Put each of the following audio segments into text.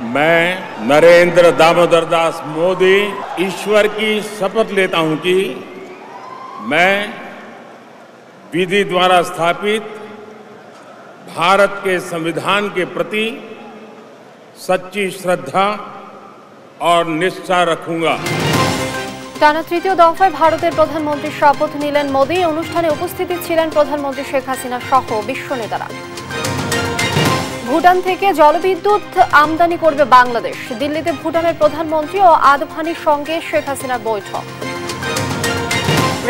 मैं नरेंद्र दामोदर दास मोदी ईश्वर की शपथ लेता हूं कि मैं विधि द्वारा स्थापित भारत के संविधान के प्रति सच्ची श्रद्धा और निष्ठा रखूंगा। টানা তৃতীয় দফায় ভারতের প্রধানমন্ত্রী শপথ নিলেন মোদি। অনুষ্ঠানে উপস্থিত ছিলেন প্রধানমন্ত্রী শেখ হাসিনা সহ বিশ্ব নেতারা। ভুটান থেকে জলবিদ্যুৎ আমদানি করবে বাংলাদেশ। দিল্লিতে ভুটানের প্রধানমন্ত্রী ও আদভানির সঙ্গে শেখ হাসিনার বৈঠক।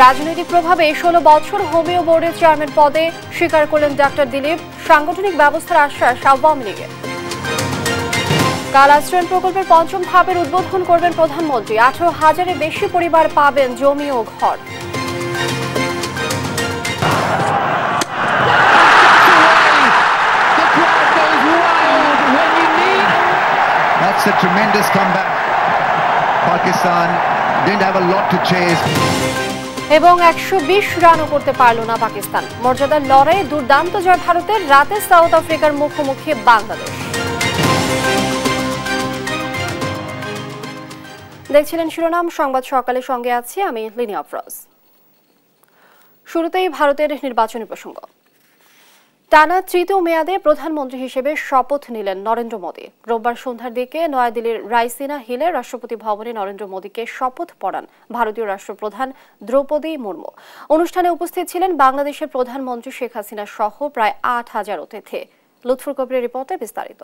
রাজনৈতিক প্রভাবে 16 বছর হোমিও বোর্ডের চেয়ারম্যান পদে স্বীকার করলেন ডাক্তার দিলীপ। সাংগঠনিক ব্যবস্থার আশ্বাস আওয়ামী লীগের। কাল আশ্রয়ণ প্রকল্পের পঞ্চম ধাপের উদ্বোধন করবেন প্রধানমন্ত্রী। 18,000-এর বেশি পরিবার পাবেন জমি ও ঘর। That's a tremendous comeback. Pakistan didn't have a lot to chase. এবং 120 রানও করতে পারল না পাকিস্তান। মর্যাদার লড়াইয়ে দুর্দান্ত জয় ভারতের। রাতে সাউথ আফ্রিকার মুখোমুখি বাংলাদেশ। দেখছিলেন শিরোনাম সংবাদ সকালে, সঙ্গে আছি আমি লিনি আফরোজ। শুরুতেই ভারতের নির্বাচনী প্রসঙ্গ। টানা তৃতীয় মেয়াদে প্রধানমন্ত্রী হিসেবে শপথ নিলেন নরেন্দ্র মোদী। রোববার সন্ধ্যার দিকে নয়াদিল্লির রাইসিনা হিলে রাষ্ট্রপতি ভবনে নরেন্দ্র মোদীকে শপথ পড়ান ভারতীয় রাষ্ট্রপ্রধান দ্রৌপদী মুর্মু। অনুষ্ঠানে উপস্থিত ছিলেন বাংলাদেশের প্রধানমন্ত্রী শেখ হাসিনা সহ প্রায় 8,000 অতিথি। লুৎফুর কবিরের রিপোর্টে বিস্তারিত।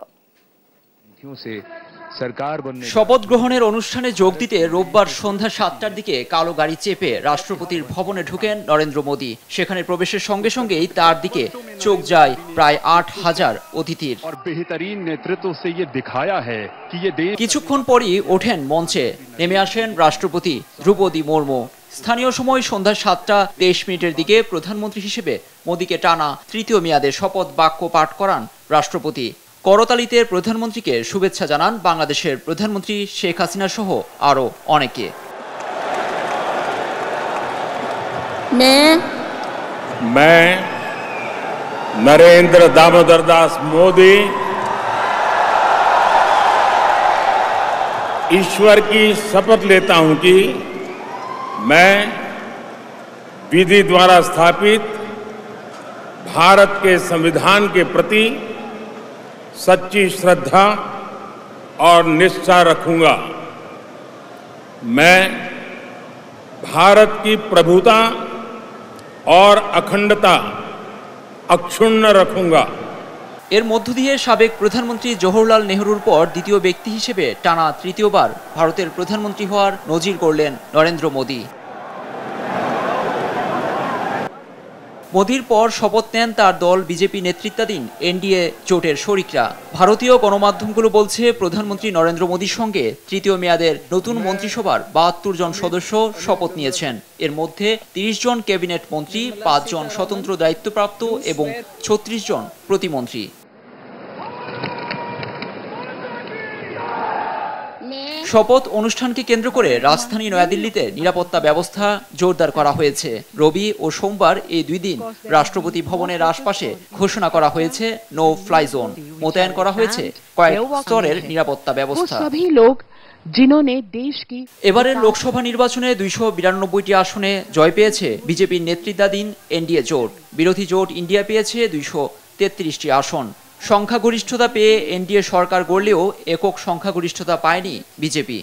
শপথ গ্রহণের অনুষ্ঠানে যোগ দিতে রোববার সন্ধ্যা 7টার দিকে কালো গাড়ি চেপে রাষ্ট্রপতির ভবনে ঢুকেন নরেন্দ্র মোদী। সেখানে প্রবেশের সঙ্গে সঙ্গেই তার দিকে চোখ যায় প্রায় 8,000 অতিথির। কিছুক্ষণ পরই ওঠেন মঞ্চে, নেমে আসেন রাষ্ট্রপতি দ্রৌপদী মুর্মু। স্থানীয় সময় সন্ধ্যা 7:23 দিকে প্রধানমন্ত্রী হিসেবে মোদীকে টানা তৃতীয় মেয়াদে শপথ বাক্য পাঠ করান রাষ্ট্রপতি। করতালিতে প্রধানমন্ত্রীকে শুভেচ্ছা জানান বাংলাদেশের প্রধানমন্ত্রী শেখ হাসিনা সহ আরো অনেকে। मैं नरेंद्र दामोदर दास मोदी ईश्वर की शपथ लेता हूं कि मैं विधि द्वारा स्थापित भारत के संविधान के प्रति सच्ची श्रद्धा और निष्ठा रखूंगा। मैं भारत की प्रभुता और अखंडता अक्षुण्ण रखूंगा। এর মধ্য দিয়ে সাবেক প্রধানমন্ত্রী জওহরলাল নেহরুর পর দ্বিতীয় ব্যক্তি হিসেবে টানা তৃতীয়বার ভারতের প্রধানমন্ত্রী হওয়ার নজির গড়লেন নরেন্দ্র মোদী। মোদীর পর শপথ নেন তার দল বিজেপি নেতৃত্বাধীন এনডিএ জোটের শরিকরা। ভারতীয় গণমাধ্যমগুলো বলছে প্রধানমন্ত্রী নরেন্দ্র মোদীর সঙ্গে তৃতীয় মেয়াদের নতুন মন্ত্রিসভার 72 জন সদস্য শপথ নিয়েছেন। এর মধ্যে 30 জন ক্যাবিনেট মন্ত্রী, 5 জন স্বতন্ত্র দায়িত্বপ্রাপ্ত এবং 36 জন প্রতিমন্ত্রী। শপথ অনুষ্ঠানকে কেন্দ্র করে রাজধানী নয়াদিল্লিতে নিরাপত্তা ব্যবস্থা জোরদার করা হয়েছে। রবি ও সোমবার এই 2 দিন রাষ্ট্রপতি ভবনের আশপাশে ঘোষণা করা হয়েছে নো ফ্লাই জোন। মোতায়েন করা হয়েছে কয়েক স্তরের নিরাপত্তা ব্যবস্থা। এবারের লোকসভা নির্বাচনে 292টি আসনে জয় পেয়েছে বিজেপির নেতৃত্বাধীন এনডিএ জোট। বিরোধী জোট ইন্ডিয়া পেয়েছে 233টি আসন। সংখ্যাগরিষ্ঠতা পেয়ে এনডিএ সরকার গড়লেও একক সংখ্যাগরিষ্ঠতা পায়নি বিজেপি।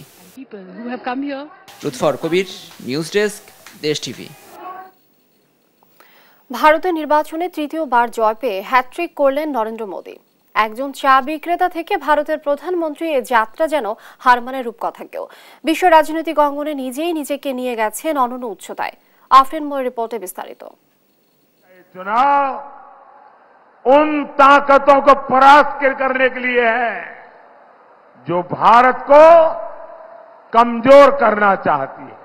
লুৎফর কবির, নিউজ ডেস্ক, দেশ টিভি। ভারতের নির্বাচনে তৃতীয়বার জয় পেয়ে হ্যাট্রিক করলেন নরেন্দ্র মোদী। একজন চা বিক্রেতা থেকে ভারতের প্রধানমন্ত্রী এ যাত্রা যেন হার মানার রূপকথা কেউ। বিশ্ব রাজনৈতিক অঙ্গনে নিজেই নিজেকে নিয়ে গেছেন অনন্য উচ্চতায়। আফরিন মোর রিপোর্টে বিস্তারিত। उन ताकतों को परास्त करने के लिए है जो भारत को कमजोर करना चाहती है।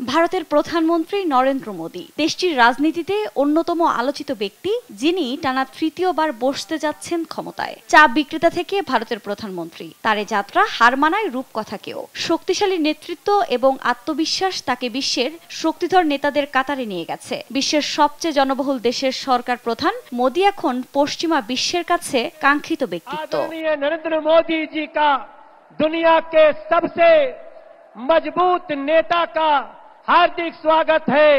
ভারতের প্রধানমন্ত্রী নরেন্দ্র মোদী দেশটির রাজনীতিতে অন্যতম আলোচিত ব্যক্তি, যিনি টানা তৃতীয়বার বসতে যাচ্ছেন ক্ষমতায়। চা বিক্রেতা থেকে ভারতের প্রধানমন্ত্রী, তার এ যাত্রা হার মানায় রূপকথাকেও। শক্তিশালী নেতৃত্ব এবং আত্মবিশ্বাস তাকে বিশ্বের শক্তিধর নেতাদের কাতারে নিয়ে গেছে। বিশ্বের সবচেয়ে জনবহুল দেশের সরকার প্রধান মোদী এখন পশ্চিমা বিশ্বের কাছে কাঙ্ক্ষিত ব্যক্তিত্ব। नरेंद्र मोदी जी का दुनिया के सबसे मजबूत नेता का हार्दिक स्वागत है।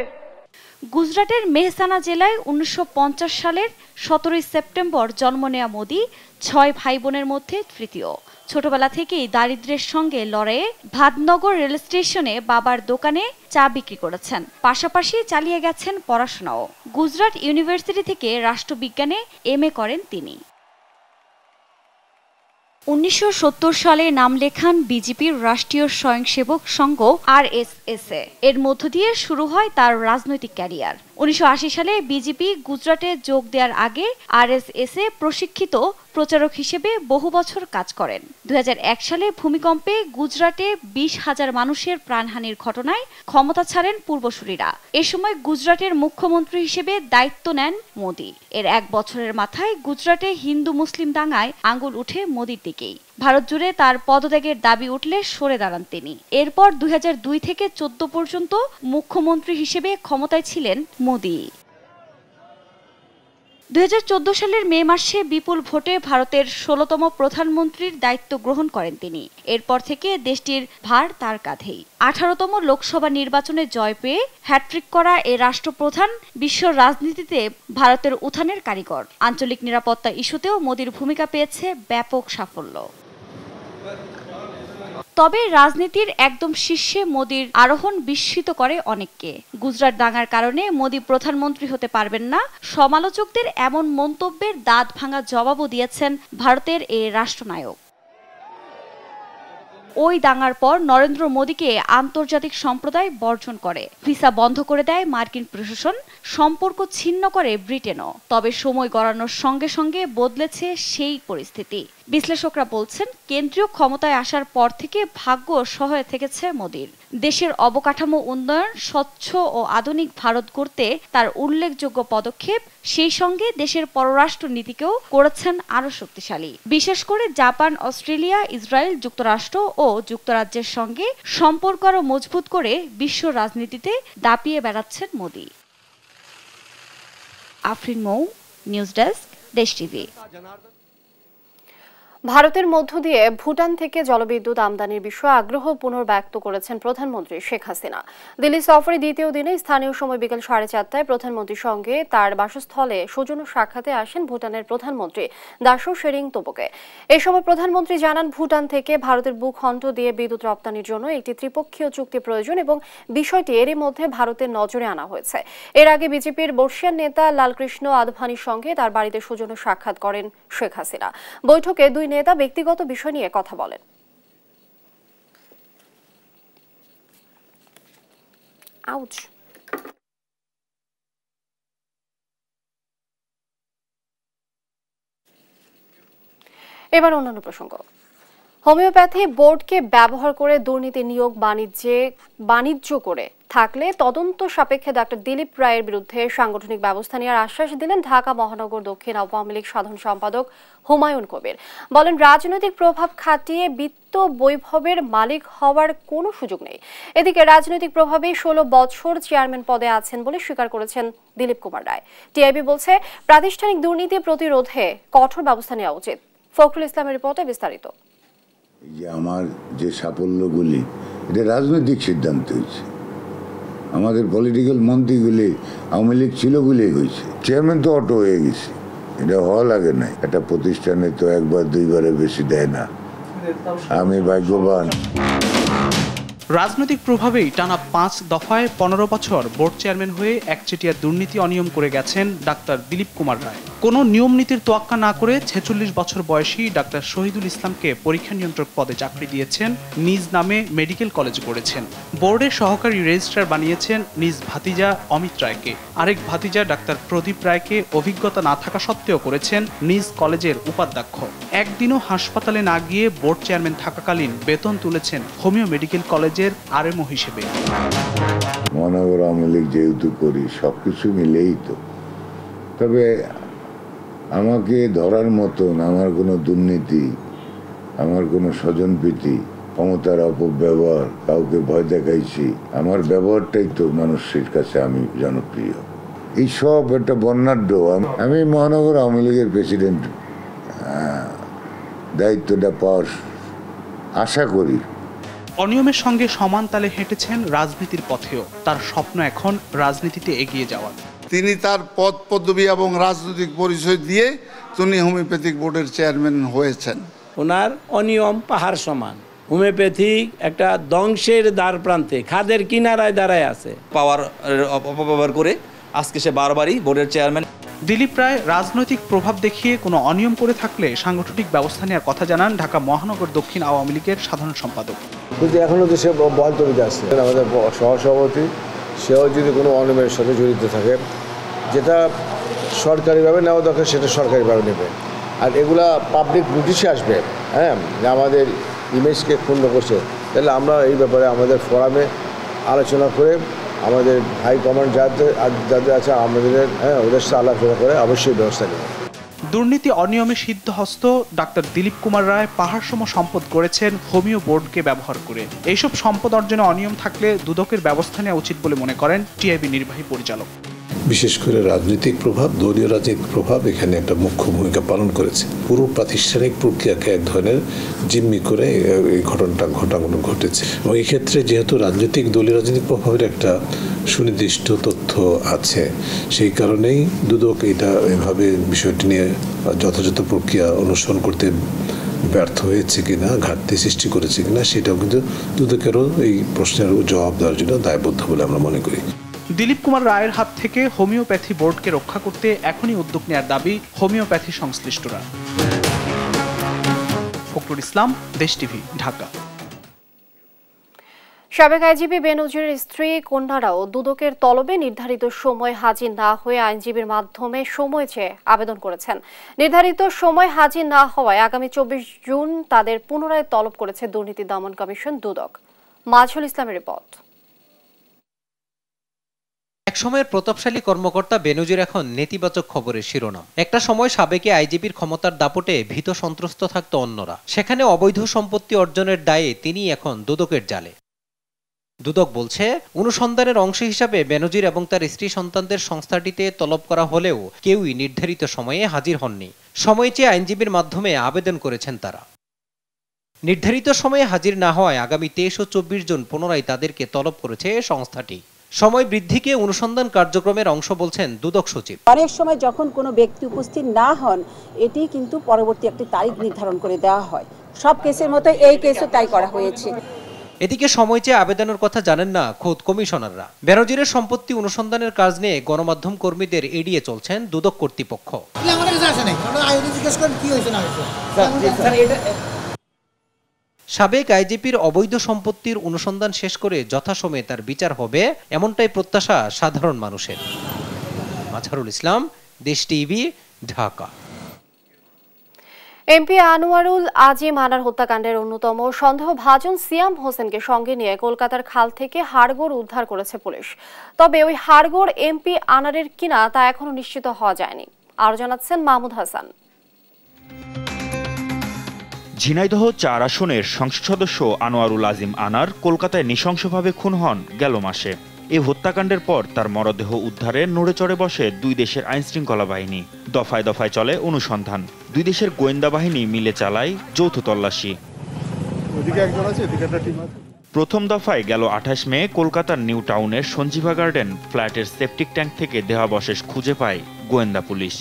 গুজরাটের মেহসানা জেলায় 1950 সালের 17 সেপ্টেম্বর জন্ম নেওয়া মোদী 6 ভাই বোনের মধ্যে তৃতীয়। ছোটবেলা থেকেই দারিদ্র্যের সঙ্গে লড়াইয়ে ভাদনগর রেল স্টেশনে বাবার দোকানে চা বিক্রি করেছেন, পাশাপাশি চালিয়ে গেছেন পড়াশোনাও। গুজরাট ইউনিভার্সিটি থেকে রাষ্ট্রবিজ্ঞানে MA করেন তিনি। 1970 সালে নাম লেখান বিজেপির রাষ্ট্রীয় স্বয়ংসেবক সংঘ RSS এ। এর মধ্য দিয়ে শুরু হয় তার রাজনৈতিক ক্যারিয়ার। 1980 সালে বিজেপি গুজরাটে যোগ দেওয়ার আগে RSS এ প্রশিক্ষিত প্রচারক হিসেবে বহু বছর কাজ করেন। 2001 সালে ভূমিকম্পে গুজরাটে 20,000 মানুষের প্রাণহানির ঘটনায় ক্ষমতা ছাড়েন পূর্বসূরিরা। এ সময় গুজরাটের মুখ্যমন্ত্রী হিসেবে দায়িত্ব নেন মোদী। এর 1 বছরের মাথায় গুজরাটে হিন্দু মুসলিম দাঙ্গায় আঙুল উঠে মোদীর দিকেই। ভারত জুড়ে তার পদত্যাগের দাবি উঠলে সরে দাঁড়ান তিনি। এরপর 2002 থেকে 14 পর্যন্ত মুখ্যমন্ত্রী হিসেবে ক্ষমতায় ছিলেন মোদী। 2014 সালের মে মাসে বিপুল ভোটে ভারতের 16তম প্রধানমন্ত্রীর দায়িত্ব গ্রহণ করেন তিনি। এরপর থেকে দেশটির ভার তার কাঁধেই। 18তম লোকসভা নির্বাচনে জয় পেয়ে হ্যাট্রিক করা এ রাষ্ট্রপ্রধান বিশ্ব রাজনীতিতে ভারতের উত্থানের কারিগর। আঞ্চলিক নিরাপত্তা ইস্যুতেও মোদীর ভূমিকা পেয়েছে ব্যাপক সাফল্য। তবে রাজনীতির একদম শীর্ষে মোদীর আরোহণ বিস্মিত করে অনেককে। গুজরাট দাঙ্গার কারণে মোদী প্রধানমন্ত্রী হতে পারবেন না, সমালোচকদের এমন মন্তব্যের দাঁত ভাঙা জবাবও দিয়েছেন ভারতের এ রাষ্ট্রনায়ক। ওই দাঙ্গার পর নরেন্দ্র মোদীকে আন্তর্জাতিক সম্প্রদায় বর্জন করে, ভিসা বন্ধ করে দেয় মার্কিন প্রশাসন, সম্পর্ক ছিন্ন করে ব্রিটেনও। তবে সময় গড়ানোর সঙ্গে সঙ্গে বদলেছে সেই পরিস্থিতি। বিশ্লেষকরা বলছেন, কেন্দ্রীয় ক্ষমতায় আসার পর থেকে ভাগ্য সহায় থেকেছে মোদীর। দেশের অবকাঠামো উন্নয়ন, স্বচ্ছ ও আধুনিক ভারত গড়তে তার উল্লেখযোগ্য পদক্ষেপ, সেই সঙ্গে দেশের পররাষ্ট্র নীতিকেও করেছেন আরও শক্তিশালী। বিশেষ করে জাপান, অস্ট্রেলিয়া, ইসরায়েল, যুক্তরাষ্ট্র ও যুক্তরাজ্যের সঙ্গে সম্পর্ক আরও মজবুত করে বিশ্ব রাজনীতিতে দাপিয়ে বেড়াচ্ছেন মোদী। আফরিন মৌ, নিউজ ডেস্ক, দেশ টিভি। ভারতের মধ্য দিয়ে ভুটান থেকে জলবিদ্যুৎ আমদানির বিষয়ে আগ্রহ পুনর্ব্যক্ত করেছেন প্রধানমন্ত্রী শেখ হাসিনা। দিল্লি সফরে দ্বিতীয় দিনে স্থানীয় সময় বিকেল 4:30টায় প্রধানমন্ত্রীর সঙ্গে তার বাসস্থলে সৌজন্য সাক্ষাতে আসেন ভুটানের প্রধানমন্ত্রী দাশো শেরিং তোবকে। এ সময় প্রধানমন্ত্রী জানান, ভুটান থেকে ভারতের ভূখণ্ড দিয়ে বিদ্যুৎ রপ্তানির জন্য একটি ত্রিপক্ষীয় চুক্তি প্রয়োজন এবং বিষয়টি এরই মধ্যে ভারতের নজরে আনা হয়েছে। এর আগে বিজেপির বর্ষিয়ান নেতা লালকৃষ্ণ আদভানির সঙ্গে তার বাড়িতে সৌজন্য সাক্ষাৎ করেন শেখ হাসিনা। বৈঠকে দুই নেতা ব্যক্তিগত বিষয় নিয়ে কথা বলেন। এবার অন্যান্য প্রসঙ্গ। হোমিওপ্যাথি বোর্ডকে ব্যবহার করে দুর্নীতি নিয়োগ বাণিজ্য করে থাকলে তদন্ত সাপেক্ষে ডক্টর দিলীপ রায়ের বিরুদ্ধে সাংগঠনিক ব্যবস্থা নেওয়ার আশ্বাস দিলেন ঢাকা মহানগর দক্ষিণ আওয়ামী লীগ সাধারণ সম্পাদক হুমায়ুন কবির। বলেন, রাজনৈতিক প্রভাব খাটিয়ে বিত্ত বৈভবের মালিক হওয়ার কোনো সুযোগ নেই। এদিকে রাজনৈতিক প্রভাবে 16 বছর চেয়ারম্যান পদে আছেন বলে স্বীকার করেছেন দিলীপ কুমার রায়। টিআইবি বলছে, প্রাতিষ্ঠানিক দুর্নীতি প্রতিরোধে কঠোর ব্যবস্থা নেওয়া উচিত। ফখরুল ইসলামের রিপোর্টে বিস্তারিত। আমার যে সাফল্যগুলি, এটা রাজনৈতিক সিদ্ধান্ত হয়েছে। আমাদের পলিটিক্যাল মন্ত্রীগুলি আওয়ামী লীগ ছিল বলেই হয়েছে। চেয়ারম্যান তো অটো হয়ে গেছে, এটা হওয়া লাগে না। একটা প্রতিষ্ঠানে তো একবার দুইবারে বেশি দেয় না। আমি ভাগ্যবান। রাজনৈতিক প্রভাবেই টানা 5 দফায় 15 বছর বোর্ড চেয়ারম্যান হয়ে একচেটিয়া দুর্নীতি অনিয়ম করে গেছেন ডাক্তার দিলীপ কুমার রায়। কোনো নিয়ম নীতির তোয়াক্কা না করে 46 বছর বয়সী ডাক্তার শহীদুল ইসলামকে পরীক্ষা নিয়ন্ত্রক পদে চাকরি দিয়েছেন, নিজ নামে মেডিকেল কলেজ গড়েছেন। বোর্ডের সহকারী রেজিস্ট্রার বানিয়েছেন নিজ ভাতিজা অমিত রায়কে। আরেক ভাতিজা ডাক্তার প্রদীপ রায়কে অভিজ্ঞতা না থাকা সত্ত্বেও করেছেন নিজ কলেজের উপাধ্যক্ষ। একদিনও হাসপাতালে না গিয়ে বোর্ড চেয়ারম্যান থাকাকালীন বেতন তুলেছেন হোমিও মেডিকেল কলেজে কাজের আরএমও হিসেবে। মহানগর আওয়ামী লীগ যেহেতু করি সবকিছু মিলেই তো, তবে আমাকে ধরার মতন আমার কোনো দুর্নীতি, আমার কোনো স্বজনপ্রীতি, ক্ষমতার অপব্যবহার, কাউকে ভয় দেখাইছি, আমার ব্যবহারটাই তো মানুষের কাছে আমি জনপ্রিয়। এই সব একটা বর্ণাঢ্য। আমি মহানগর আওয়ামী লীগের প্রেসিডেন্ট দায়িত্বটা পাওয়ার আশা করি। অনিয়মের সঙ্গে সমান তালে হেঁটেছেন রাজনীতির পথেও। তার স্বপ্ন এখন রাজনীতিতে এগিয়ে যাওয়ার। তিনি তার পদ পদবি এবং রাজনৈতিক পরিচয় দিয়ে তিনি হোমিওপ্যাথিক বোর্ডের চেয়ারম্যান হয়েছেন। ওনার অনিয়ম পাহাড় সমান, হোমিওপ্যাথিক একটা ধ্বংসের দ্বার প্রান্তে, খাদের কিনারায় দাঁড়ায় আছে। পাওয়ার অপব্যবহার করে আজকে সে বারবারই বোর্ডের চেয়ারম্যান। দিলীপ রায় রাজনৈতিক প্রভাব দেখিয়ে কোনো অনিয়ম করে থাকলে সাংগঠনিক ব্যবস্থা নেওয়ার কথা জানান ঢাকা মহানগর দক্ষিণ আওয়ামী লীগের সাধারণ সম্পাদক। কিন্তু এখনও তো সে বহাল তবিতে আসছে। আমাদের সহসভাপতি সেও যদি কোনো অনিয়মের সাথে জড়িত থাকে, যেটা সরকারিভাবে নেওয়া দরকার সেটা সরকারিভাবে নেবে। আর এগুলা পাবলিক নোটিশে আসবে, হ্যাঁ, যে আমাদের ইমেজকে ক্ষুণ্ণ করছে, তাহলে আমরা এই ব্যাপারে আমাদের ফোরামে আলোচনা করে আমাদের হাই কমান্ড যাদের আছে আমাদের ওদের সাথে আলোচনা করে অবশ্যই ব্যবস্থা নেব। দুর্নীতি অনিয়মে সিদ্ধহস্ত ডাক্তার দিলীপ কুমার রায় পাহাড়সম সম্পদ গড়েছেন হোমিও বোর্ডকে ব্যবহার করে। এইসব সম্পদ অর্জনে অনিয়ম থাকলে দুদকের ব্যবস্থা নেওয়া উচিত বলে মনে করেন টিআইবি নির্বাহী পরিচালক। বিশেষ করে রাজনৈতিক প্রভাব, দলীয় রাজনৈতিক প্রভাব এখানে একটা মুখ্য ভূমিকা পালন করেছে। পুরো প্রাতিষ্ঠানিক প্রক্রিয়াকে এক ধরনের জিম্মি করে এই ঘটনাগুলো ঘটেছে। এবং এই ক্ষেত্রে যেহেতু দলীয় রাজনৈতিক প্রভাবের একটা সুনির্দিষ্ট তথ্য আছে, সেই কারণেই দুদক এটা এভাবে বিষয়টি নিয়ে যথাযথ প্রক্রিয়া অনুসরণ করতে ব্যর্থ হয়েছে কিনা, ঘাটতি সৃষ্টি করেছে কিনা, সেটাও কিন্তু দুদকেরও এই প্রশ্নের জবাব দেওয়ার জন্য দায়বদ্ধ বলে আমরা মনে করি। দিলীপ কুমার রায়ের হাত থেকে হোমিওপ্যাথি বোর্ডকে রক্ষা করতে এখনই উদ্যোগ নেওয়ার দাবি হোমিওপ্যাথি সংশ্লিষ্টরা। ফখরুল ইসলাম, দেশ টিভি, ঢাকা। সাবেক আইজিপি বেনজিরের স্ত্রী কন্যারাও দুদকের তলবে নির্ধারিত সময় হাজির না হয়ে আইনজীবীর মাধ্যমে সময় চেয়ে আবেদন করেছেন। নির্ধারিত সময় হাজির না হওয়ায় আগামী 24 জুন তাদের পুনরায় তলব করেছে দুর্নীতি দমন কমিশন দুদক। মাজহুল ইসলামের রিপোর্ট। একসময়ের প্রতাপশালী কর্মকর্তা বেনজির এখন নেতিবাচক খবরের শিরোনাম। একটা সময় সাবেক আইজিপির ক্ষমতার দাপটে ভীত সন্ত্রস্ত থাকত অন্যরা, সেখানে অবৈধ সম্পত্তি অর্জনের দায়ে তিনি এখন দুদকের জালে। দুদক বলছে, অনুসন্ধানের অংশ হিসাবে বেনজির এবং তার স্ত্রী সন্তানদের সংস্থাটিতে তলব করা হলেও কেউই নির্ধারিত সময়ে হাজির হননি। সময় চেয়ে আইনজীবীর মাধ্যমে আবেদন করেছেন তারা। নির্ধারিত সময়ে হাজির না হওয়ায় আগামী 23 ও 24 জুন পুনরায় তাদেরকে তলব করেছে সংস্থাটি। সময় বৃদ্ধিকে অনুসন্ধান কার্যক্রমের অংশ বলছেন দুদক সচিব। অনেক সময় যখন কোনো ব্যক্তি উপস্থিত না হন, এটি কিন্তু পরবর্তী একটি তারিখ নির্ধারণ করে দেওয়া হয়। সব কেসের মতো এই কেসও তাই করা হয়েছে। এদিকে সময় চেয়ে আবেদনের কথা জানেন না খোদ কমিশনাররা। বেনজিরের সম্পত্তি অনুসন্ধানের কাজ নিয়ে গণমাধ্যম কর্মীদের এড়িয়ে চলছেন দুদক কর্তৃপক্ষ। সাবেক আইজিপির অবৈধ সম্পত্তির অনুসন্ধান শেষ করে যথাসময়ে তার বিচার হবে, এমনটাই প্রত্যাশা সাধারণ মানুষের। মাজহারুল ইসলাম, দেশ টিভি, ঢাকা। এমপি আনোয়ারুল আজিম আনার হত্যাকাণ্ডের অন্যতম সন্দেহভাজন সিয়াম হোসেনকে সঙ্গে নিয়ে কলকাতার খাল থেকে হাড়গোড় উদ্ধার করেছে পুলিশ। তবে ওই হাড়গোড় এমপি আনারের কিনা তা এখনো নিশ্চিত হওয়া যায়নি। আরো জানাচ্ছেন মাহমুদ হাসান। ঝিনাইদহ 4 আসনের সংসদ সদস্য আনোয়ারুল আজিম আনার কলকাতায় নৃশংসভাবে খুন হন গেল মাসে। এই হত্যাকাণ্ডের পর তার মরদেহ উদ্ধারে নড়েচড়ে বসে দুই দেশের আইনশৃঙ্খলা বাহিনী। দফায় দফায় চলে অনুসন্ধান। দুই দেশের গোয়েন্দা বাহিনী মিলে চালায় যৌথ তল্লাশি। প্রথম দফায় গেল 28 মে কলকাতার নিউ টাউনের সঞ্জীভা গার্ডেন ফ্ল্যাটের সেপটিক ট্যাঙ্ক থেকে দেহাবশেষ খুঁজে পায় গোয়েন্দা পুলিশ।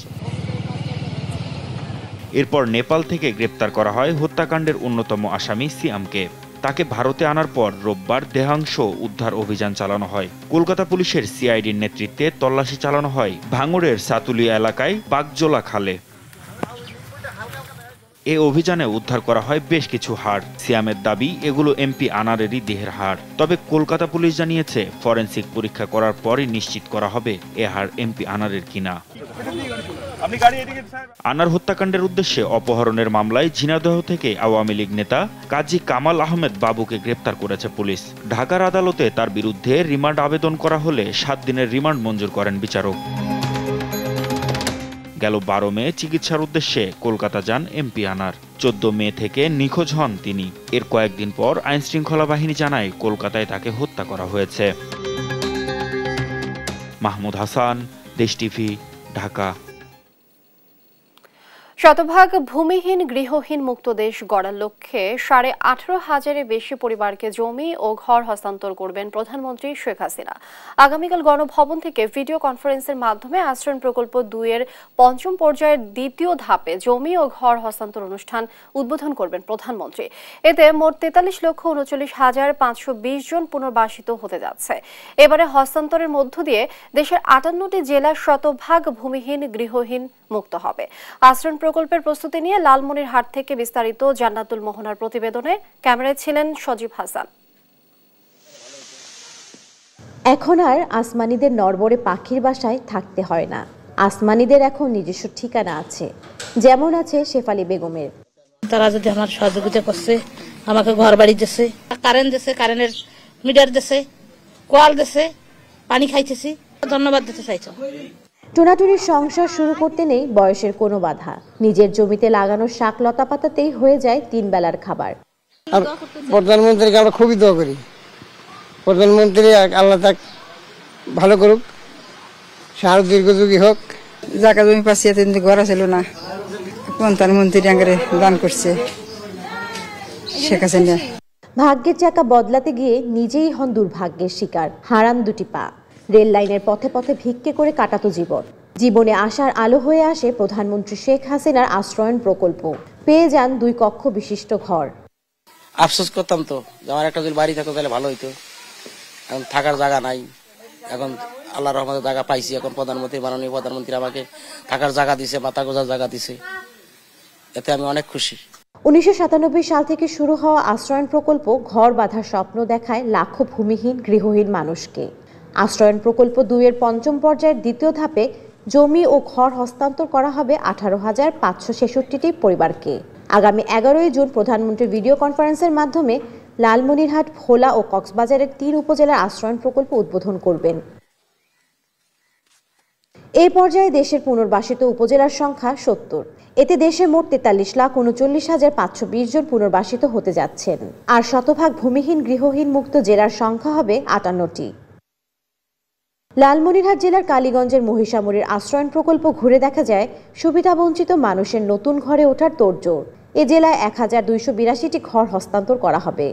এরপর নেপাল থেকে গ্রেপ্তার করা হয় হত্যাকাণ্ডের অন্যতম আসামি সিয়ামকে। তাকে ভারতে আনার পর রোববার দেহাংশ উদ্ধার অভিযান চালানো হয়। কলকাতা পুলিশের সিআইডির নেতৃত্বে তল্লাশি চালানো হয় ভাঙড়ের সাতুলিয়া এলাকায় বাগজোলা খালে। এই অভিযানে উদ্ধার করা হয় বেশ কিছু হাড়। সিয়ামের দাবি এগুলো এমপি আনারেরই দেহের হাড়। তবে কলকাতা পুলিশ জানিয়েছে ফরেনসিক পরীক্ষা করার পরই নিশ্চিত করা হবে এ হাড় এমপি আনারের কিনা। আনার হত্যাকাণ্ডের উদ্দেশ্যে অপহরণের মামলায় ঝিনাইদহ থেকে আওয়ামী লীগ নেতা কাজী কামাল আহমেদ বাবুকে গ্রেপ্তার করেছে পুলিশ। ঢাকার আদালতে তার বিরুদ্ধে রিমান্ড আবেদন করা হলে 7 দিনের রিমান্ড মঞ্জুর করেন বিচারক। গেল 12 মে চিকিৎসার উদ্দেশ্যে কলকাতা যান এমপি আনার। 14 মে থেকে নিখোঁজ হন তিনি। এর কয়েকদিন পর আইনশৃঙ্খলা বাহিনী জানায় কলকাতায় তাকে হত্যা করা হয়েছে। মাহমুদ হাসান, দেশ টিভি, ঢাকা। শতভাগ ভূমিহীন গৃহহীন মুক্ত দেশ গড়ার লক্ষ্যে 18,500-এর বেশি পরিবারকে জমি ও ঘর হস্তান্তর করবেন প্রধানমন্ত্রী শেখ হাসিনা। আগামীকাল গণভবন থেকে ভিডিও কনফারেন্সের মাধ্যমে আশ্রয়ণ প্রকল্প 2-এর 5ম পর্যায়ের 2য় ধাপে জমি ও ঘর হস্তান্তর অনুষ্ঠান উদ্বোধন করবেন প্রধানমন্ত্রী। এতে মোট 43,39,520 জন পুনর্বাসিত হতে যাচ্ছে। এবারে হস্তান্তরের মধ্য দিয়ে দেশের 58টি জেলা শতভাগ ভূমিহীন গৃহহীন মুক্ত হবে। আশ্রয়ণ প্রকল্পের প্রস্তুতি নিয়ে লালমনিরহাট থেকে বিস্তারিত জান্নাতুল মোহনার প্রতিবেদনে। ক্যামেরায় ছিলেন সজীব হাসান। এখন আর আসমানিদের নড়বড়ে পাখির বাসায় থাকতে হয় না। আসমানিদের এখন নিজস্ব ঠিকানা আছে, যেমন আছে শেফালি বেগমের। তারা যদি আমার সহযোগিতা করছে, আমাকে ঘর বাড়ি দিচ্ছে, কারেন্ট দিচ্ছে, কারেন্টের মিটার দিচ্ছে, কোয়াল দিচ্ছে, পানি খাইতেছি, ধন্যবাদ দিতে চাইছো। টুনাটুনির সংসার শুরু করতে নেই বয়সের কোনো বাধা। নিজের জমিতে লাগানো শাক লতা পাতাতেই হয়ে যায় 3 বেলার খাবার। প্রধানমন্ত্রীকে আমরা খুবই দোয়া করি, প্রধানমন্ত্রী আল্লাহ তাক ভালো করুক, সারা দীর্ঘযোগী হোক। জায়গা জমি পাচ্ছি, এতদিন ঘর ছিল না, প্রধানমন্ত্রী আঙ্গারে দান করছে শেখ হাসিনা। ভাগ্যের চাকা বদলাতে গিয়ে নিজেই হন দুর্ভাগ্যের শিকার, হারান 2টি পা। রেল লাইনের পথে পথে ভিক্ষে করে কাটাতো জীবনে আসার আলো হয়ে আসে প্রধানমন্ত্রী শেখ হাসিনার আশ্রয়ণ প্রকল্প। পেয়ে যান 2 কক্ষ বিশিষ্ট ঘর। আফসোস করতাম তো আমার একটা যদি বাড়ি থাকতো তাহলে ভালো হইতো, এখন থাকার জায়গা নাই। এখন আল্লাহর রহমতে জায়গা পাইছি। এখন মাননীয় প্রধানমন্ত্রী আমাকে থাকার জায়গা দিছে, মাথা গোজার জায়গা দিছে, এতে আমি অনেক খুশি। 1997 সাল থেকে শুরু হওয়া আশ্রয়ণ প্রকল্প ঘর বাঁধার স্বপ্ন দেখায় লাখো ভূমিহীন গৃহহীন মানুষকে। আশ্রয়ণ প্রকল্প 2-এর 5ম পর্যায়ের 2য় ধাপে জমি ও ঘর হস্তান্তর করা হবে 18,566টি পরিবারকে। আগামী 11 জুন প্রধানমন্ত্রী ভিডিও কনফারেন্সের মাধ্যমে লালমনিরহাট, ভোলা ও কক্সবাজারের 3 উপজেলার আশ্রয়ণ প্রকল্প উদ্বোধন করবেন। এই পর্যায়ে দেশের পুনর্বাসিত উপজেলার সংখ্যা 70। এতে দেশে মোট 43,39,520 জন পুনর্বাসিত হতে যাচ্ছেন। আর শতভাগ ভূমিহীন গৃহহীন মুক্ত জেলার সংখ্যা হবে 58টি। লালমনিরহাট জেলার কালীগঞ্জের মহিষামুড়ির আশ্রয়ণ প্রকল্প ঘুরে দেখা যায় সুবিধাবঞ্চিত মানুষের নতুন ঘরে ওঠার তোড়জোড়। এ জেলায় 1,282টি ঘর হস্তান্তর করা হবে।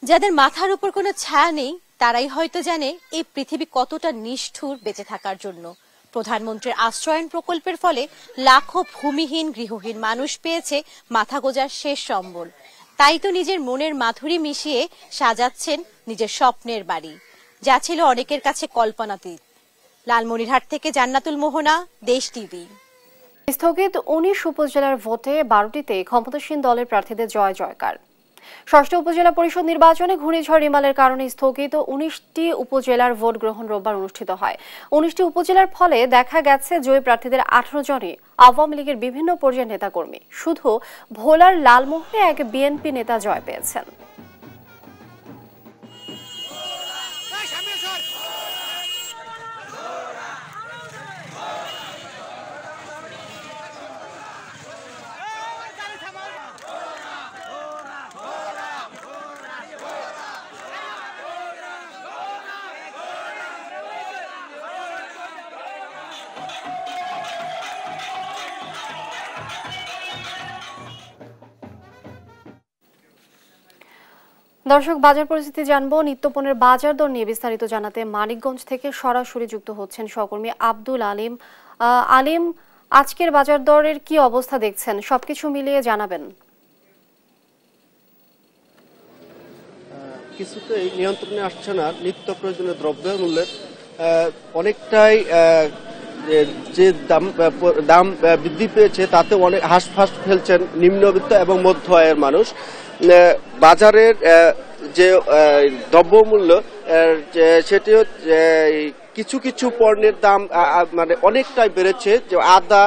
যাদের মাথার উপর কোনো ছায়া নেই তারাই হয়তো জানে এই পৃথিবী কতটা নিষ্ঠুর বেঁচে থাকার জন্য। প্রধানমন্ত্রীর আশ্রয়ণ প্রকল্পের ফলে লাখো ভূমিহীন গৃহহীন মানুষ পেয়েছে মাথা গোজার শেষ সম্বল। তাই তো নিজের মনের মাধুরী মিশিয়ে সাজাচ্ছেন নিজের স্বপ্নের বাড়ি, যা ছিল অনেকের কাছে কল্পনাতীত। লালমনিরহাট থেকে জান্নাতুল মোহনা, দেশ টিভি। স্থগিত 19 উপজেলার ভোটে 12টিতে ক্ষমতাসীন দলের প্রার্থীদের জয় জয়কার। 6ষ্ঠ উপজেলা পরিষদ নির্বাচনে ঘূর্ণিঝড় রিমালের কারণে স্থগিত 19টি উপজেলার ভোট গ্রহণ রোববার অনুষ্ঠিত হয়। 19টি উপজেলার ফলে দেখা গেছে জয়ী প্রার্থীদের 18 জনই আওয়ামী লীগের বিভিন্ন পর্যায়ের নেতাকর্মী। শুধু ভোলার লালমোহনে এক বিএনপি নেতা জয় পেয়েছেন। দর্শক, বাজার পরিস্থিতি জানবো। নিত্যপণ্যের বাজার দর নিয়ে বিস্তারিত জানাতে মানিকগঞ্জ থেকে সরাসরি যুক্ত হচ্ছেন সহকর্মী আব্দুল আলিম। আলিম, আজকের বাজার দরের কি অবস্থা দেখছেন, সবকিছু মিলিয়ে জানাবেন। কিছুতেই নিয়ন্ত্রণে আসছে না নিত্য প্রয়োজনীয় দ্রব্যের মূল্যের অনেকটাই যে দাম বৃদ্ধি পেয়েছে তাতে অনেক হাঁসফাঁস ফেলছেন নিম্নবিত্ত এবং মধ্য আয়ের মানুষ। বাজারের যে দ্রব্যমূল্য সেটিও কিছু কিছু পণ্যের দাম মানে অনেকটাই বেড়েছে। যে আদা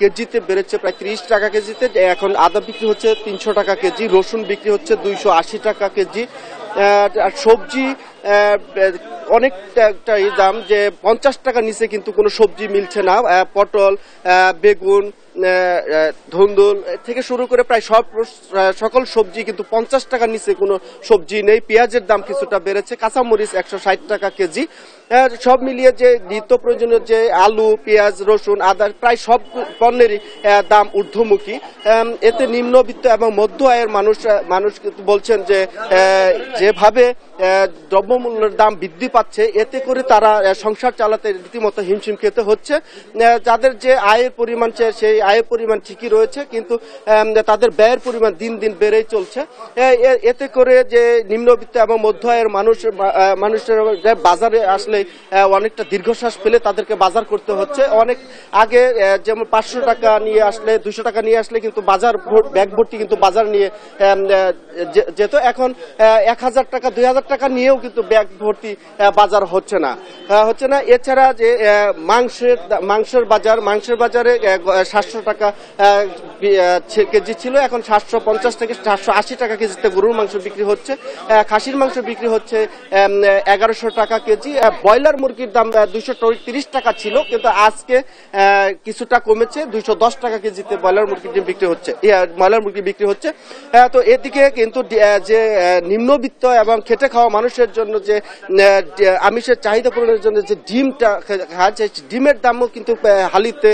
কেজিতে বেড়েছে প্রায় 30 টাকা কেজিতে, এখন আদা বিক্রি হচ্ছে 300 টাকা কেজি, রসুন বিক্রি হচ্ছে 280 টাকা কেজি। আর সবজি অনেকটাই দাম, যে 50 টাকার নিচে কিন্তু কোনো সবজি মিলছে না। পটল, বেগুন, ধুন্দুল থেকে শুরু করে প্রায় সকল সবজি কিন্তু 50 টাকার নিচে কোনো সবজি নেই। পেঁয়াজের দাম কিছুটা বেড়েছে, কাঁচামরিচ 160 টাকা কেজি। সব মিলিয়ে যে নিত্য প্রয়োজনীয় যে আলু, পেঁয়াজ, রসুন, আদা প্রায় সব পণ্যেরই দাম ঊর্ধ্বমুখী। এতে নিম্নবিত্ত এবং মধ্য আয়ের মানুষ কিন্তু বলছেন যে যেভাবে দ্রব্যমূল্যের দাম বৃদ্ধি পাচ্ছে, এতে করে তারা সংসার চালাতে রীতিমতো হিমশিম খেতে হচ্ছে। যাদের যে আয়ের পরিমাণ সেই আয়ের পরিমাণ ঠিকই রয়েছে, কিন্তু তাদের ব্যয়ের পরিমাণ দিন দিন বেড়েই চলছে। এতে করে যে নিম্নবিত্ত এবং মধ্য আয়ের মানুষের বাজারে আসলে অনেকটা দীর্ঘশ্বাস ফেলে তাদেরকে বাজার করতে হচ্ছে। অনেক আগে যেমন 500 টাকা নিয়ে আসলে 200 টাকা নিয়ে আসলে কিন্তু বাজার ব্যাগ ভর্তি কিন্তু বাজার নিয়ে যেত, এখন 1000 টাকা 2000 টাকা নিয়েও কিন্তু ব্যাগ ভর্তি বাজার হচ্ছে না। এছাড়া যে মাংসের বাজারে 700 টাকা কেজি ছিল, এখন 750 থেকে 780 টাকা কেজিতে গরুর মাংস বিক্রি হচ্ছে। খাসির মাংস বিক্রি হচ্ছে 1100 টাকা কেজি। ব্রয়লার মুরগির দাম 230 টাকা ছিল, কিন্তু আজকে কিছুটা কমেছে, 210 টাকা কেজিতে ব্রয়লার মুরগি বিক্রি হচ্ছে। তো এদিকে কিন্তু যে নিম্নবিত্ত এবং খেটে খাওয়া মানুষের জন্য যে আমিষের চাহিদা পূরণের জন্য যে ডিমটা খায়, ডিমের দামও কিন্তু হালিতে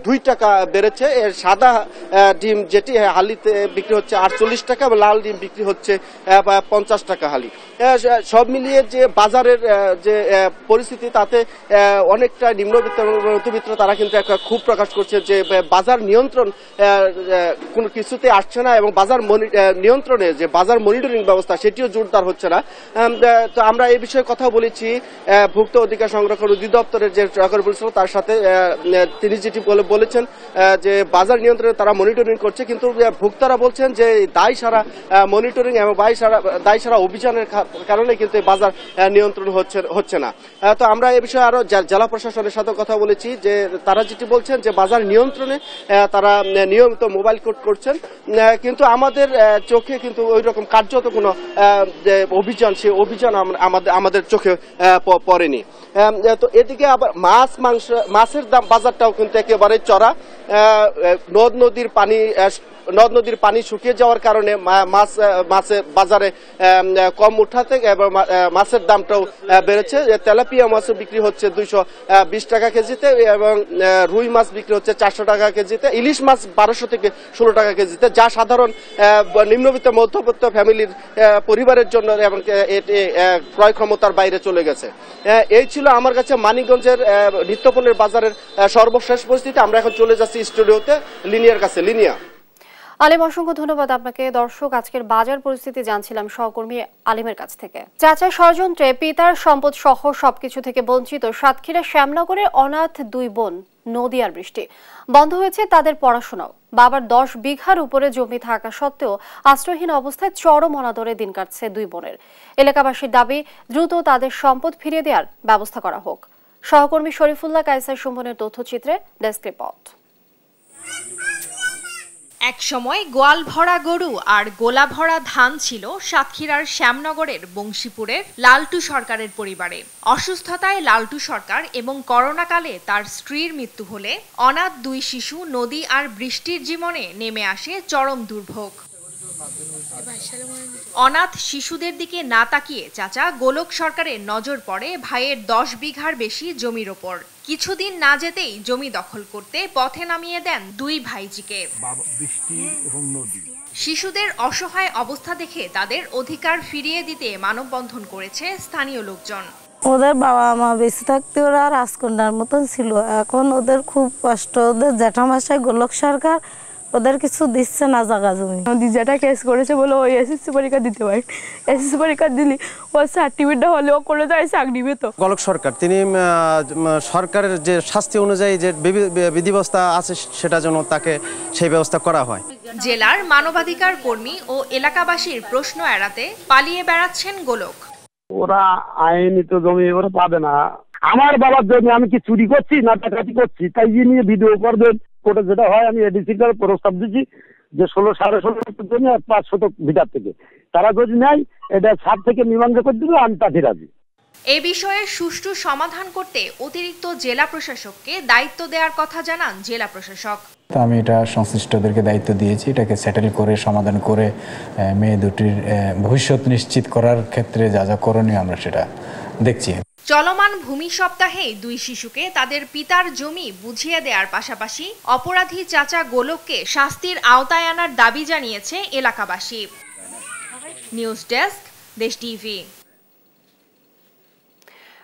2 টাকা বেড়েছে। সাদা ডিম যেটি হালিতে বিক্রি হচ্ছে 48 টাকা, এবং লাল ডিম বিক্রি হচ্ছে 50 টাকা হালি। সব মিলিয়ে যে বাজারের যে পরিস্থিতি, তাতে অনেকটা নিম্নবিত্ত এবং মধ্যবিত্ত তারা কিন্তু একটা ক্ষোভ প্রকাশ করছে যে বাজার নিয়ন্ত্রণ কোনো কিছুতে আসছে না, এবং বাজার নিয়ন্ত্রণে যে বাজার মনিটরিং ব্যবস্থা সেটিও জোরদার হচ্ছে না। তো আমরা এই বিষয়ে কথা বলেছি ভুক্ত অধিকার সংরক্ষণ অধিদপ্তরের যে সহকারী পরিচালক, তার সাথে তিনি যেটি বলেছেন যে বাজার নিয়ন্ত্রণে তারা মনিটরিং করছে, কিন্তু ভোক্তারা বলছেন যে দায় সারা মনিটরিং এবং দায় সারা অভিযানের কারণে কিন্তু বাজার নিয়ন্ত্রণ হচ্ছে না। তো আমরা এই বিষয়ে আরো জেলা প্রশাসনের সাথে কথা বলেছি, যে তারা যেটি বলছেন যে বাজার নিয়ন্ত্রণে তারা নিয়মিত মোবাইল কোর্ট করছেন, কিন্তু আমাদের চোখে কিন্তু ওই রকম কার্যত কোনো সেই অভিযান আমাদের চোখে পড়েনি। তো এদিকে আবার মাছের দাম বাজারটাও কিন্তু একেবারে চড়া। নদ নদীর পানি শুকিয়ে যাওয়ার কারণে মাছের বাজারে কম উঠাতে এবং মাছের দামটাও বেড়েছে। তেলাপিয়া মাছও বিক্রি হচ্ছে 220 টাকা কেজিতে, এবং রুই মাছ বিক্রি হচ্ছে 400 টাকা কেজিতে, ইলিশ মাছ 1200 থেকে 16 টাকা কেজিতে, যা সাধারণ নিম্নবিত্ত মধ্যবিত্ত ফ্যামিলির পরিবারের জন্য এবং ক্রয় ক্ষমতার বাইরে চলে গেছে। এই ছিল আমার কাছে মানিকগঞ্জের নিত্যপণ্যের বাজারের সর্বশেষ পরিস্থিতি। আমরা এখন চলে যাচ্ছি স্টুডিওতে লিনিয়ার কাছে। লিনিয়া। আলিম, অসংখ্য ধন্যবাদ আপনাকে। দর্শক, আজকের বাজার পরিস্থিতি জানছিলাম সহকর্মী আলিমের কাছ থেকে। চাচার ষড়যন্ত্রে পিতার সম্পদ সহ সবকিছু থেকে বঞ্চিত সাতক্ষীরা শ্যামনগরের অনাথ 2 বোন। নদী আর বৃষ্টি বন্ধ হয়েছে তাদের পড়াশোনাও। বাবার 10 বিঘার উপরে জমি থাকা সত্ত্বেও আশ্রয়হীন অবস্থায় চরম অনাদরে দিন কাটছে 2 বোনের। এলাকাবাসীর দাবি দ্রুত তাদের সম্পদ ফিরিয়ে দেওয়ার ব্যবস্থা করা হোক। সহকর্মী শরীফুল্লাহ কায়সার সুমনের তথ্যচিত্রে ডেস্ক রিপোর্ট। এক সময় গোয়াল ভরা গরু আর গোলা ভরা ধান ছিল সাতক্ষীরার শ্যামনগরের বংশীপুরের লালটু সরকারের পরিবারে। অসুস্থতায় লালটু সরকার এবং করোনাকালে তার স্ত্রীর মৃত্যু হলে অনাথ 2 শিশু নদী আর বৃষ্টির জীবনে নেমে আসে চরম দুর্ভোগ। অনাথ শিশুদের দিকে না তাকিয়ে চাচা গোলক সরকারের নজর পড়ে ভাইয়ের 10 বিঘার বেশি জমির ওপর। কিছুদিন না যেতেই জমি দখল করতে পথে নামিয়ে দেন 2 ভাইজিকে। শিশুদের অসহায় অবস্থা দেখে তাদের অধিকার ফিরিয়ে দিতে মানববন্ধন করেছে স্থানীয় লোকজন। ওদের বাবা মা বেঁচে থাকতে ওরা রাজকন্যার মতন ছিল, এখন ওদের খুব কষ্ট। ওদের জ্যাঠামশাই গোলক সরকার ওদের কিছু দিচ্ছে না জায়গা জমি। যেটা কেস করেছে বলে ওই এসএসসি পরীক্ষা দিতে পারে, এসএসসি পরীক্ষা দিলি ও সার্টিফিকেটটা হলেও করে যায় চাকরি পেত। গোলক সরকার তিনি সরকারের যে শাস্তি অনুযায়ী যে বিধি ব্যবস্থা আছে সেটা যেন তাকে সেই ব্যবস্থা করা হয়। জেলার মানবাধিকার কর্মী ও এলাকাবাসীর প্রশ্ন এড়াতে পালিয়ে বেড়াচ্ছেন গোলক। ওরা আইনি তো জমি ওরা পাবে না। আমার বাবার জমি আমি কি চুরি করছি না ডাকাতি করছি, তাই নিয়ে ভিডিও করবেন। কোর্টে যেটা হয় আমি এডিসি করে প্রস্তাব দিচ্ছি যে 16-16.5 জমি আর 5 শতক ভিটার থেকে তারা যদি নেয় এটা 7 থেকে মীমাংসা করে দিবে, আমি তাতে রাজি। এ বিষয়ে সুষ্ঠু সমাধান করতে অতিরিক্ত জেলা প্রশাসককে দায়িত্ব দেওয়ার কথা জানান জেলা প্রশাসক। আমি এটা সংশ্লিষ্টদেরকে দায়িত্ব দিয়েছি, এটাকে সেটেল করে সমাধান করে মেয়ে দুটির ভবিষ্যৎ নিশ্চিত করার ক্ষেত্রে যা যা করণীয় আমরা সেটা দেখছি। চলমান ভূমি সপ্তাহে 2 শিশুকে তাদের পিতার জমি বুঝিয়ে দেওয়ার পাশাপাশি অপরাধী চাচা গোলককে শাস্তির আওতায় আনার দাবি জানিয়েছে এলাকাবাসী। নিউজ ডেস্ক, দেশ টিভি।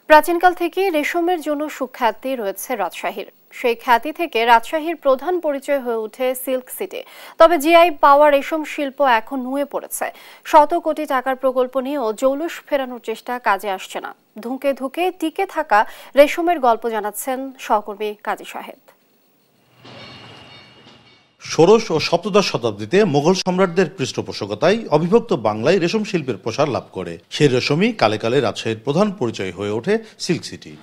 প্রাচীনকাল থেকে রেশমের জন্য সুখ্যাতি রয়েছে রাজশাহীর। সেই খ্যাতি থেকে রাজশাহীর প্রধান পরিচয় হয়ে ওঠে সিল্ক সিটি। তবে জিআই পাওয়া রেশম শিল্প এখন নুয়ে পড়েছে। শত কোটি টাকার প্রকল্প নিয়েও জৌলুস ফেরানোর চেষ্টা কাজে আসছে না। ধুঁকে ধুঁকে টিকে থাকা রেশমের গল্প জানাচ্ছেন সহকর্মী কাজী সাহেব। ষোড়শ ও সপ্তদশ শতাব্দীতে মোগল সম্রাটদের পৃষ্ঠপোষকতায় অবিভক্ত বাংলায় রেশম শিল্পের প্রসার লাভ করে। সেই রেশমই কালে কালে রাজশাহীর প্রধান পরিচয় হয়ে ওঠে সিল্ক সিটি।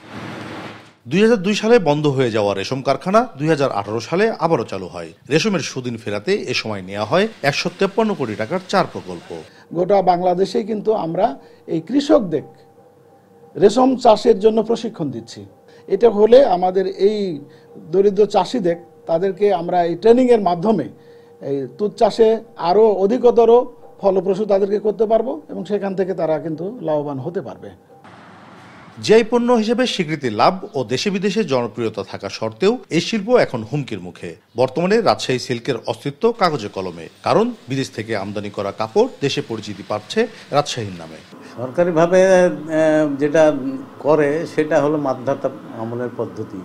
2002 সালে বন্ধ হয়ে যাওয়া রেশম কারখানা 2018 সালে আবারও চালু হয়। রেশমের সুদিন ফেরাতে এ সময় নেওয়া হয় 153 কোটি টাকার 4 প্রকল্প। গোটা বাংলাদেশে কিন্তু আমরা এই কৃষকদের রেশম চাষের জন্য প্রশিক্ষণ দিচ্ছি। এটা হলে আমাদের এই দরিদ্র চাষিদের তাদেরকে আমরা এই ট্রেনিংয়ের মাধ্যমে এই তুঁত চাষে আরও অধিকতর ফলপ্রসূ তাদেরকে করতে পারবো এবং সেখান থেকে তারা কিন্তু লাভবান হতে পারবে। জিআই পণ্য হিসেবে স্বীকৃতি লাভ ও দেশে বিদেশে জনপ্রিয়তা থাকা সত্ত্বেও এই শিল্প এখন হুমকির মুখে। বর্তমানে রাজশাহী সিল্কের অস্তিত্ব কাগজে কলমে, কারণ বিদেশ থেকে আমদানি করা কাপড় দেশে পরিচিতি পাচ্ছে রাজশাহীর নামে। সরকারিভাবে যেটা করে সেটা হলো মাদ্ধাতা আমলের পদ্ধতি।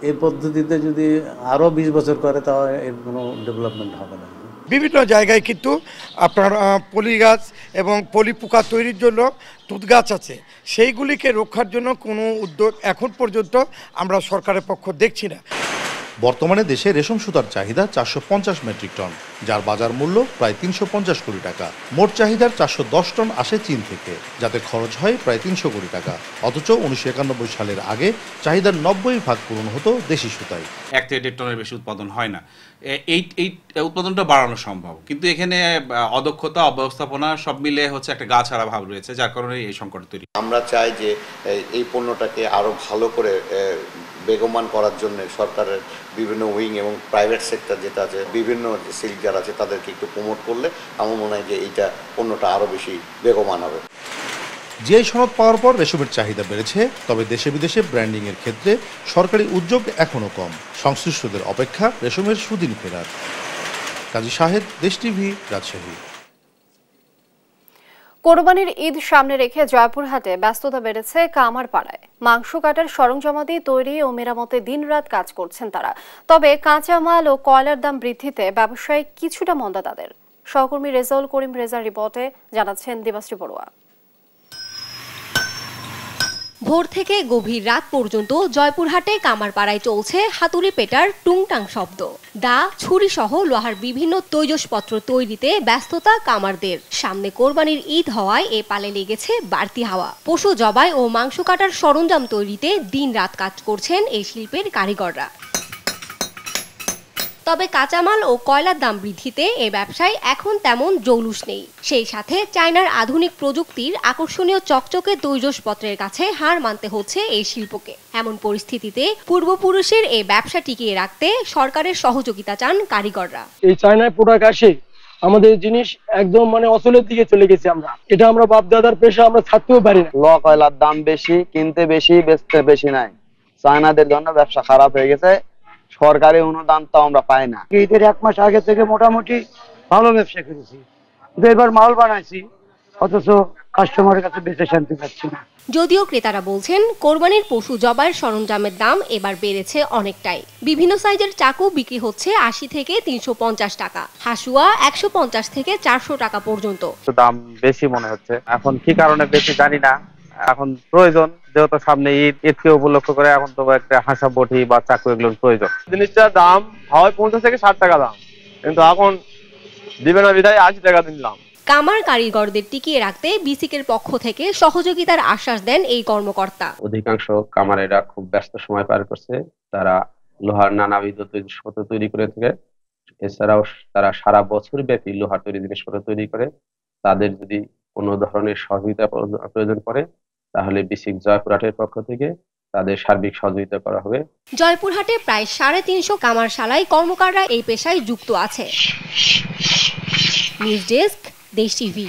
এই পদ্ধতিতে যদি আরও 20 বছর করে তাহলে এর কোনো ডেভেলপমেন্ট হবে না। বিভিন্ন জায়গায় কিন্তু আপনার পলি গাছ এবং পলি পোকা তৈরির জন্য তুঁত গাছ আছে, সেইগুলিকে রক্ষার জন্য কোনো উদ্যোগ এখন পর্যন্ত আমরা সরকারের পক্ষ দেখছি না। বর্তমানে দেশে রেশম সুতার চাহিদা 450 মেট্রিক টন, যার বাজার মূল্য প্রায় 350 কোটি টাকা। মোট চাহিদার 410 টন আসে চীন থেকে, যাতে খরচ হয় প্রায় 300 কোটি টাকা। অথচ 1991 সালের আগে চাহিদার 90% পূরণ হতো দেশি সুতায়। 1 থেকে 1.5 টনের বেশি উৎপাদন হয় না। এই উৎপাদনটা বাড়ানো সম্ভব, কিন্তু এখানে অদক্ষতা, অব্যবস্থাপনা সব মিলে হচ্ছে একটা গা ছাড়া ভাব রয়েছে, যার কারণে এই সংকট তৈরি। আমরা চাই যে এই পণ্যটাকে আরো ভালো করে বেগমান করার জন্য সরকারের বিভিন্ন উইং এবং প্রাইভেট সেক্টর যেটা আছে, বিভিন্ন সিল্ক যারা আছে তাদেরকে একটু প্রমোট করলে আমার মনে হয় যে এইটা পণ্যটা আরো বেশি বেগমান হবে। জিআই সনদ পাওয়ার পর রেশমের চাহিদা বেড়েছে, তবে দেশে বিদেশে ব্র্যান্ডিং এর ক্ষেত্রে সরকারি উদ্যোগ এখনো কম। সংশ্লিষ্টদের অপেক্ষা রেশমের সুদিন ফেরার। কাজী সাহেদ, দেশ টিভি, রাজশাহী। কোরবানির ঈদ সামনে রেখে জয়পুরহাটে ব্যস্ততা বেড়েছে কামারপাড়ায়। মাংস কাটার সরঞ্জামাদি তৈরি ও মেরামতে দিনরাত কাজ করছেন তারা। তবে কাঁচামাল ও কয়লার দাম বৃদ্ধিতে ব্যবসায় কিছুটা মন্দা তাদের। সহকর্মী রেজাউল করিম রেজার রিপোর্টে জানাচ্ছেন দেবাশ্রী বড়ুয়া। ভোর থেকে গভীর রাত পর্যন্ত জয়পুরহাটে কামারপাড়ায় চলছে হাতুড়ি পেটার টুংটাং শব্দ। দা, ছুরি সহ লোহার বিভিন্ন তৈজসপত্র তৈরিতে ব্যস্ততা কামারদের। সামনে কোরবানির ঈদ হওয়ায় এ পালে লেগেছে বাড়তি হাওয়া। পশু জবাই ও মাংস কাটার সরঞ্জাম তৈরিতে দিনরাত কাজ করছেন এই শিল্পের কারিগররা। তবে কাঁচামাল ও কয়লার দাম বৃদ্ধিতে এ ব্যবসায় এখন তেমন জৌলুস নেই। সেই সাথে চায়নার আধুনিক প্রযুক্তির আকর্ষণীয় চকচকে তৈজসপত্রের কাছে হার মানতে হচ্ছে এই শিল্পকে। এমন পরিস্থিতিতে পূর্বপুরুষের এই ব্যবসা টিকিয়ে রাখতে সরকারের সহযোগিতা চান কারিগররা। এই চায়নায় প্রোডাক্ট আসে আমাদের জিনিস একদম অচলের দিকে চলে গেছে। আমরা বাপ দাদার পেশা, আমরা ছাড়তেও পারি না। ল কয়লার দাম বেশি, কিনতে বেশি, বেচতে বেশি নাই। চায়নাদের জন্য ব্যবসা খারাপ হয়ে গেছে। সরকারি অনুদান তো আমরা পাই না। ঈদের 1 মাস আগে থেকে মোটামুটি ভালো ব্যবসা করেছি, এবার মাল বানাইছি, অথচ কাস্টমারের কাছে বেঁচে শান্তি পাচ্ছি না। যদিও ক্রেতারা বলছেন কোরবানির পশু জবাইয়ের সরঞ্জামের দাম এবার বেড়েছে অনেকটাই। বিভিন্ন সাইজের চাকু বিক্রি হচ্ছে 80 থেকে 350 টাকা, হাসুয়া 150 থেকে 400 টাকা পর্যন্ত। দাম বেশি মনে হচ্ছে, এখন কি কারণে বেশি জানি না। এখন প্রয়োজন, যেহেতু সামনে ঈদকে উপলক্ষ করে এখন তো একটা হাসা বটি বা চাকু এগুলোর প্রয়োজন। জিনিসটার দাম হয় 50 থেকে 60 টাকা দাম, কিন্তু এখন দিবে না বিধায় 80 টাকা দিলাম। কামার কারিগরদের টিকিয়ে রাখতে বিসিকের পক্ষ থেকে সহযোগিতার আশ্বাস দেন এই কর্মকর্তা। অধিকাংশ কামারেরা খুব ব্যস্ত সময় পার করছে, তারা লোহার নানাবিধ জিনিসপত্র তৈরি করে থাকে। এছাড়াও তারা সারা বছর ব্যাপী লোহার তৈরি জিনিসপত্র তৈরি করে। তাদের যদি কোনো ধরনের সহযোগিতা প্রয়োজন পড়ে তাহলে বিসিক জয়পুরহাটের পক্ষ থেকে তাদের সার্বিক সহযোগিতা করা হবে। জয়পুরহাটে প্রায় 350 কামারশালায় কর্মকাররা এই পেশায় যুক্ত আছে। নিউজ ডেস্ক, দেশ টিভি।